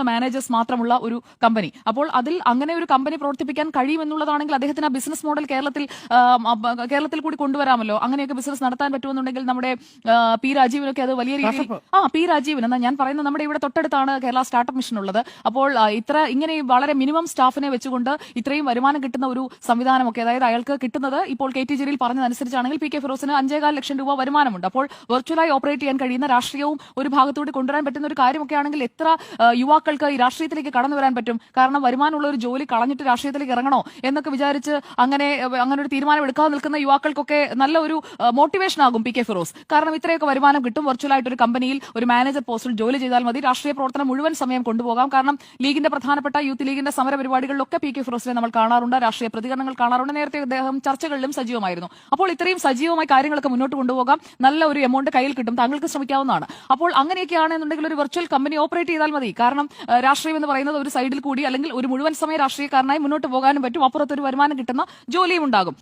Managers മാത്രമുള്ള ഒരു company. അപ്പോൾ അതിൽ അങ്ങനെ ഒരു കമ്പനി പ്രവർത്തിപ്പിക്കാൻ കഴിയുമെന്നുള്ളതാണെങ്കിൽ അദ്ദേഹത്തിന് ആ ബിസിനസ് മോഡൽ കേരളത്തിൽ കൂടി കൊണ്ടുവരാമല്ലോ. അങ്ങനെയൊക്കെ ബിസിനസ് നടത്താൻ പറ്റുമെന്നുണ്ടെങ്കിൽ നമ്മുടെ പി രാജീവിനൊക്കെ അത് വലിയ രീതിയിൽ പി രാജീവൻ എന്നാ ഞാൻ പറയുന്നത് നമ്മുടെ ഇവിടെ തൊട്ടടുത്താണ് കേരള സ്റ്റാർട്ടപ്പ് മിഷൻ ഉള്ളത്. അപ്പോൾ ഇങ്ങനെ വളരെ മിനിമം സ്റ്റാഫിനെ വെച്ചുകൊണ്ട് ഇത്രയും വരുമാനം കിട്ടുന്ന ഒരു സംവിധാനമൊക്കെ, അതായത് അയാൾക്ക് കിട്ടുന്നത് ഇപ്പോൾ കെ ടി ജലീൽ പറഞ്ഞതനുസരിച്ചാണെങ്കിൽ പി കെ ഫിറോസിന് 5.25 ലക്ഷം രൂപ വരുമാനമുണ്ട്. അപ്പോൾ വെർച്വലായി ഓപ്പറേറ്റ് ചെയ്യാൻ കഴിയുന്ന രാഷ്ട്രീയവും ഒരു ഭാഗത്തൂടി കൊണ്ടുവരാൻ പറ്റുന്ന ഒരു കാര്യമൊക്കെ ആണെങ്കിൽ എത്ര യുവാക്കൾക്ക് ഈ രാഷ്ട്രീയത്തിലേക്ക് കടന്നു വരാൻ പറ്റും. കാരണം വരുമാനമുള്ള ഒരു ജോലി കളഞ്ഞിട്ട് രാഷ്ട്രീയത്തിലേക്ക് ഇറങ്ങണോ എന്നൊക്കെ വിചാരിച്ച് അങ്ങനെ ഒരു തീരുമാനം എടുക്കാതെ നിൽക്കുന്ന യുവാക്കൾക്കൊക്കെ നല്ല ഒരു മോട്ടിവേഷൻ ആകും പി കെ ഫിറോസ്. കാരണം ഇത്രയൊക്കെ വരുമാനം കിട്ടും, വെർച്വലായിട്ട് ഒരു കമ്പനിയിൽ ഒരു മാനേജർ പോസ്റ്റിൽ ജോലി ചെയ്താൽ മതി, രാഷ്ട്രീയ പ്രവർത്തനം മുഴുവൻ സമയം കൊണ്ടുപോകാം. കാരണം ലീഗിന്റെ പ്രധാനപ്പെട്ട യൂത്ത് ലീഗിന്റെ സമര പരിപാടികളിലൊക്കെ പി കെ ഫിറോസിനെ നമ്മൾ കാണാറുണ്ട്, രാഷ്ട്രീയ പ്രതികരണങ്ങൾ കാണാറുണ്ട്. നേരത്തെ അദ്ദേഹം ചർച്ചകളിലും സജീവമായിരുന്നു. അപ്പോൾ ഇത്രയും സജീവമായ കാര്യങ്ങളൊക്കെ മുന്നോട്ട് കൊണ്ടുപോകാം, നല്ല ഒരു എമൗണ്ട് കയ്യിൽ കിട്ടും, താങ്കൾക്ക് ശ്രമിക്കാവുന്നതാണ്. അപ്പോൾ അങ്ങനെയൊക്കെയാണെന്നുണ്ടെങ്കിൽ ഒരു വെർച്വൽ കമ്പനി ഓപ്പറേറ്റ് ചെയ്താൽ മതി. കാരണം രാഷ്ട്രീയം എന്ന് പറയുന്നത് ഒരു സൈഡിൽ കൂടി അല്ലെങ്കിൽ ഒരു മുഴുവൻ സമയ രാഷ്ട്രീയക്കാരനായി മുന്നോട്ട് പോകാനും പറ്റും, അപ്പുറത്തൊരു വരുമാനം കിട്ടുന്ന ജോലിയും ഉണ്ടാകും.